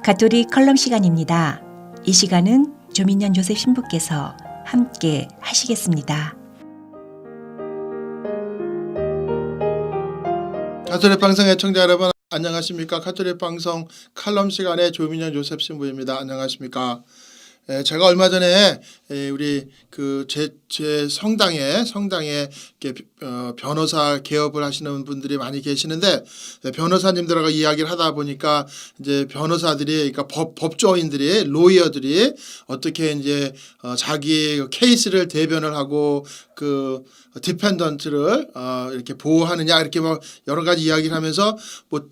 가톨릭 컬럼 시간입니다. 이 시간은 조민현 조셉 신부께서 함께 하시겠습니다. 가톨릭 방송 애청자 여러분 안녕하십니까? 가톨릭 방송 칼럼 시간의 조민현 조셉 신부입니다. 안녕하십니까? 제가 얼마 전에 우리 제 성당에 이렇게 변호사 개업을 하시는 분들이 많이 계시는데, 변호사님들하고 이야기를 하다 보니까 이제 변호사들이, 그러니까 법조인들이, 로이어들이 어떻게 이제 자기 케이스를 대변을 하고 그 디펜던트를 이렇게 보호하느냐, 이렇게 뭐 여러 가지 이야기를 하면서 뭐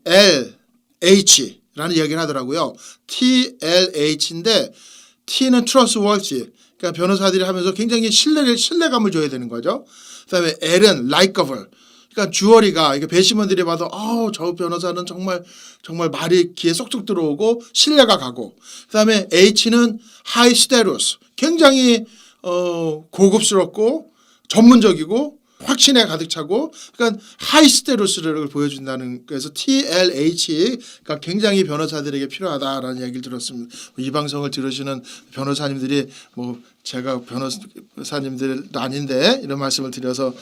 TLH 라는 이야기를 하더라고요. TLH인데 T는 trustworthy, 그러니까 변호사들이 하면서 굉장히 신뢰감을 줘야 되는 거죠. 그다음에 L은 likable, 그러니까 주어리가, 이게 배심원들이 봐도 저 변호사는 정말 말이 귀에 쏙쏙 들어오고 신뢰가 가고, 그다음에 H는 high status, 굉장히 고급스럽고 전문적이고 확신에 가득 차고, 그러니까 하이스테로스를 보여준다는, 그래서 TLH가 굉장히 변호사들에게 필요하다라는 얘기를 들었습니다. 이 방송을 들으시는 변호사님들이 뭐 제가 변호사님들도 아닌데 이런 말씀을 드려서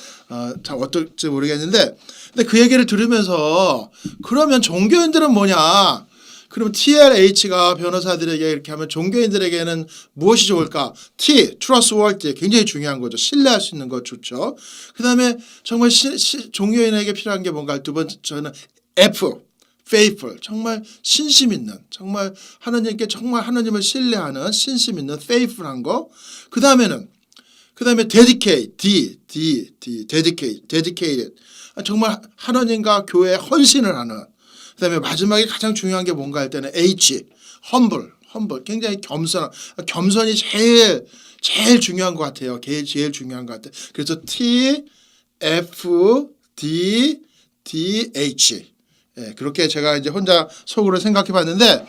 참 어떨지 모르겠는데, 근데 그 얘기를 들으면서 그러면 종교인들은 뭐냐? 그럼 TLH가 변호사들에게 이렇게 하면 종교인들에게는 무엇이 좋을까? T, trustworthy, 굉장히 중요한 거죠. 신뢰할 수 있는 거 좋죠. 그 다음에 정말 종교인에게 필요한 게 뭔가, 두 번째는 F, faithful, 정말 신심 있는, 정말 하나님께 정말 하나님을 신뢰하는 신심 있는 faithful한 거. 그 다음에 dedicate, dedicated, 정말 하나님과 교회에 헌신을 하는. 그다음에 마지막에 가장 중요한 게 뭔가 할 때는 H, humble, 굉장히 겸손이 제일 중요한 것 같아요. 제일 중요한 것 같아요. 그래서 T, F, D, H. 그렇게 제가 이제 혼자 속으로 생각해봤는데,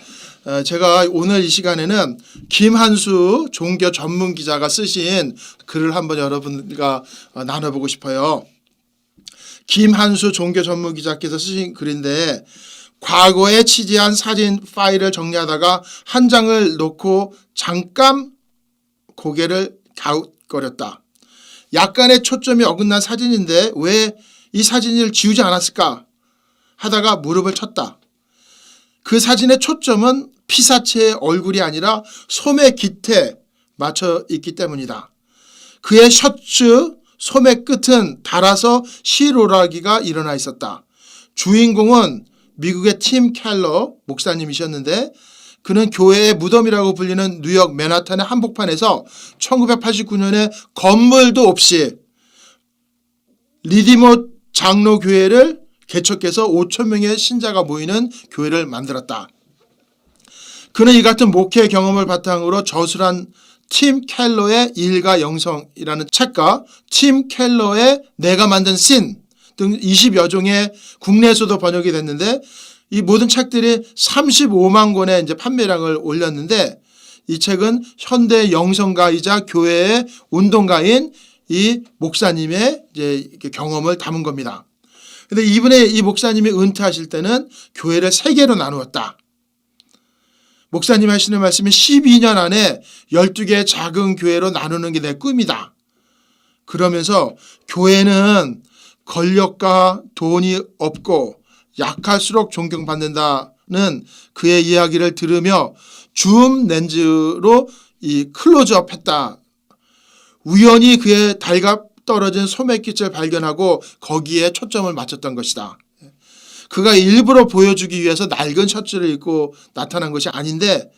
제가 오늘 이 시간에는 김한수 종교 전문 기자가 쓰신 글을 한번 여러분과 나눠보고 싶어요. 김한수 종교 전문 기자께서 쓰신 글인데, 과거에 취재한 사진 파일을 정리하다가 한 장을 놓고 잠깐 고개를 갸웃거렸다. 약간의 초점이 어긋난 사진인데 왜 이 사진을 지우지 않았을까 하다가 무릎을 쳤다. 그 사진의 초점은 피사체의 얼굴이 아니라 소매 깃에 맞춰 있기 때문이다. 그의 셔츠 소매 끝은 닳아서 실오라기가 일어나 있었다. 주인공은 미국의 팀 켈러 목사님이셨는데, 그는 교회의 무덤이라고 불리는 뉴욕 맨하탄의 한복판에서 1989년에 건물도 없이 리디머 장로교회를 개척해서 5,000명의 신자가 모이는 교회를 만들었다. 그는 이 같은 목회 경험을 바탕으로 저술한 팀 켈러의 일가 영성이라는 책과 팀 켈러의 내가 만든 씬 등 20여 종의 국내에서도 번역이 됐는데, 이 모든 책들이 35만 권의 이제 판매량을 올렸는데, 이 책은 현대 영성가이자 교회의 운동가인 이 목사님의 이제 경험을 담은 겁니다. 근데 이 목사님이 은퇴하실 때는 교회를 3개로 나누었다. 목사님 하시는 말씀이 12년 안에 12개의 작은 교회로 나누는 게 내 꿈이다. 그러면서 교회는 권력과 돈이 없고 약할수록 존경받는다는 그의 이야기를 들으며 줌 렌즈로 이 클로즈업 했다. 우연히 그의 달갑 떨어진 소매깃을 발견하고 거기에 초점을 맞췄던 것이다. 그가 일부러 보여주기 위해서 낡은 셔츠를 입고 나타난 것이 아닌데,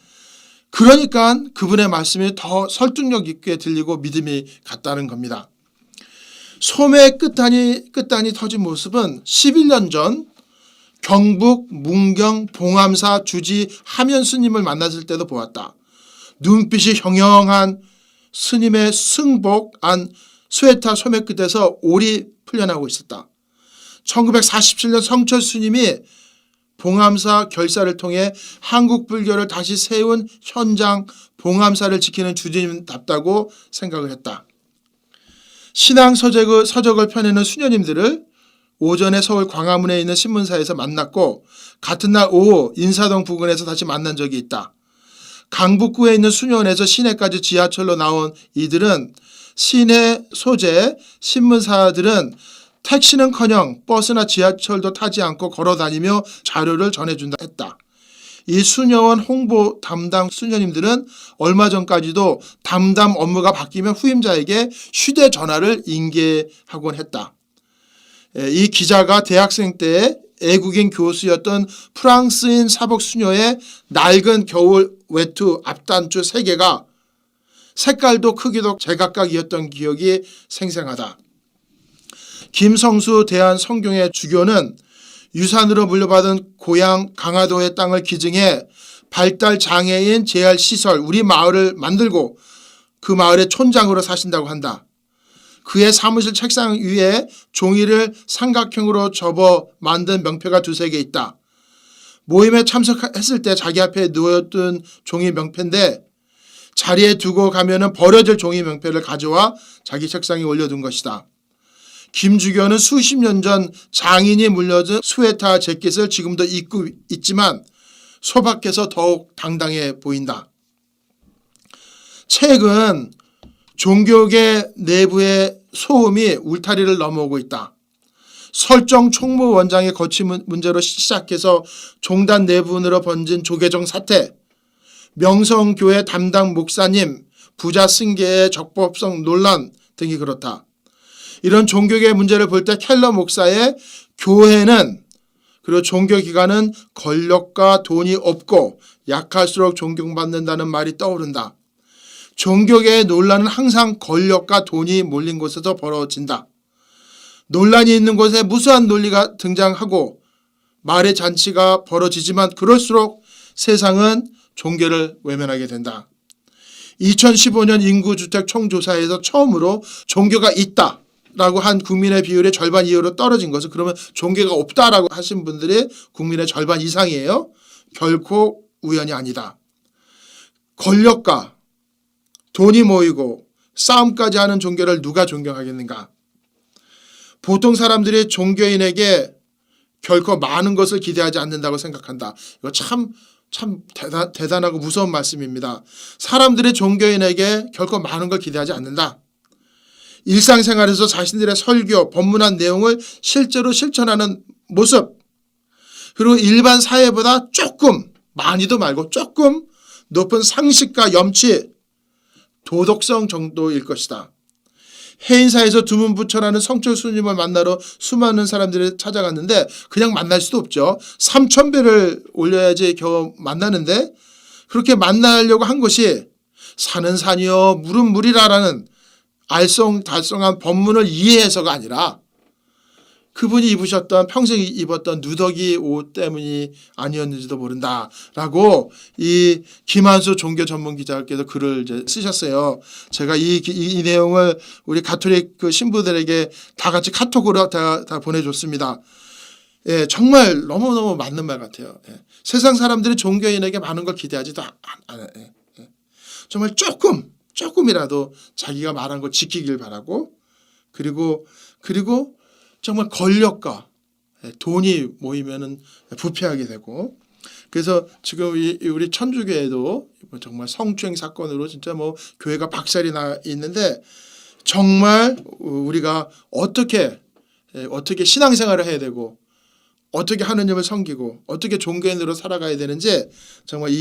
그러니까 그분의 말씀이 더 설득력 있게 들리고 믿음이 갔다는 겁니다. 소매 끝단이 터진 모습은 11년 전 경북 문경 봉암사 주지 하면 스님을 만났을 때도 보았다. 눈빛이 형형한 스님의 승복 안 스웨터 소매 끝에서 올이 풀려나고 있었다. 1947년 성철 스님이 봉암사 결사를 통해 한국 불교를 다시 세운 현장 봉암사를 지키는 주지님답다고 생각을 했다. 신앙 서적을 펴내는 수녀님들을 오전에 서울 광화문에 있는 신문사에서 만났고 같은 날 오후 인사동 부근에서 다시 만난 적이 있다. 강북구에 있는 수녀원에서 시내까지 지하철로 나온 이들은 시내 소재 신문사들은 택시는커녕 버스나 지하철도 타지 않고 걸어다니며 자료를 전해준다 했다. 이 수녀원 홍보 담당 수녀님들은 얼마 전까지도 담당 업무가 바뀌면 후임자에게 휴대전화를 인계하곤 했다. 이 기자가 대학생 때 애국인 교수였던 프랑스인 사복 수녀의 낡은 겨울 외투 앞단추 3개가 색깔도 크기도 제각각이었던 기억이 생생하다. 김성수 대한성경회 주교는 유산으로 물려받은 고향 강화도의 땅을 기증해 발달장애인 재활시설 우리 마을을 만들고 그 마을의 촌장으로 사신다고 한다. 그의 사무실 책상 위에 종이를 삼각형으로 접어 만든 명패가 2-3개 있다. 모임에 참석했을 때 자기 앞에 놓였던 종이 명패인데 자리에 두고 가면은 버려질 종이 명패를 가져와 자기 책상에 올려둔 것이다. 김주교는 수십 년 전 장인이 물려준 스웨터 재킷을 지금도 입고 있지만 소박해서 더욱 당당해 보인다. 최근 종교계 내부의 소음이 울타리를 넘어오고 있다. 설정 총무원장의 거취 문제로 시작해서 종단 내분으로 번진 조계종 사태, 명성교회 담당 목사님 부자 승계의 적법성 논란 등이 그렇다. 이런 종교계 문제를 볼 때 켈러 목사의 교회는 그리고 종교기관은 권력과 돈이 없고 약할수록 존경받는다는 말이 떠오른다. 종교계의 논란은 항상 권력과 돈이 몰린 곳에서 벌어진다. 논란이 있는 곳에 무수한 논리가 등장하고 말의 잔치가 벌어지지만 그럴수록 세상은 종교를 외면하게 된다. 2015년 인구주택 총조사에서 처음으로 종교가 있다라고 한 국민의 비율의 절반 이하로 떨어진 것은 그러면 종교가 없다라고 하신 분들이 국민의 절반 이상이에요. 결코 우연이 아니다. 권력과 돈이 모이고 싸움까지 하는 종교를 누가 존경하겠는가? 보통 사람들이 종교인에게 결코 많은 것을 기대하지 않는다고 생각한다. 이거 참 대단하고 무서운 말씀입니다. 사람들이 종교인에게 결코 많은 걸 기대하지 않는다. 일상생활에서 자신들의 설교, 법문한 내용을 실제로 실천하는 모습, 그리고 일반 사회보다 조금, 많이도 말고 조금 높은 상식과 염치, 도덕성 정도일 것이다. 해인사에서 두문부처라는 성철 스님을 만나러 수많은 사람들이 찾아갔는데 그냥 만날 수도 없죠. 3,000배를 올려야지 겨우 만나는데 그렇게 만나려고 한 것이 산은 산이요 물은 물이라라는 알쏭달쏭한 법문을 이해해서가 아니라 그분이 입으셨던 평생 입었던 누더기 옷 때문이 아니었는지도 모른다라고 이 김한수 종교 전문 기자께서 글을 이제 쓰셨어요. 제가 이 내용을 우리 가톨릭 그 신부들에게 다 같이 카톡으로 다 보내줬습니다. 예, 정말 너무너무 맞는 말 같아요. 예. 세상 사람들이 종교인에게 많은 걸 기대하지도 않아요. 예. 정말 조금이라도 자기가 말한 거 지키길 바라고 그리고 정말 권력과 돈이 모이면은 부패하게 되고 그래서 지금 우리 천주교에도 정말 성추행 사건으로 진짜 뭐 교회가 박살이 나 있는데 정말 우리가 어떻게 신앙생활을 해야 되고 어떻게 하느님을 섬기고 어떻게 종교인으로 살아가야 되는지 정말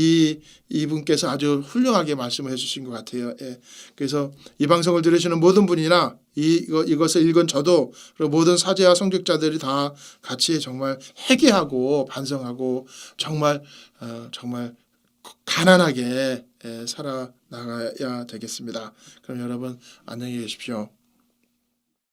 이분께서 아주 훌륭하게 말씀을 해주신 것 같아요. 예. 그래서 이 방송을 들으시는 모든 분이나 이것을 읽은 저도 그리고 모든 사제와 성직자들이 다 같이 정말 회개하고 반성하고 정말 가난하게 살아나가야 되겠습니다. 그럼 여러분 안녕히 계십시오.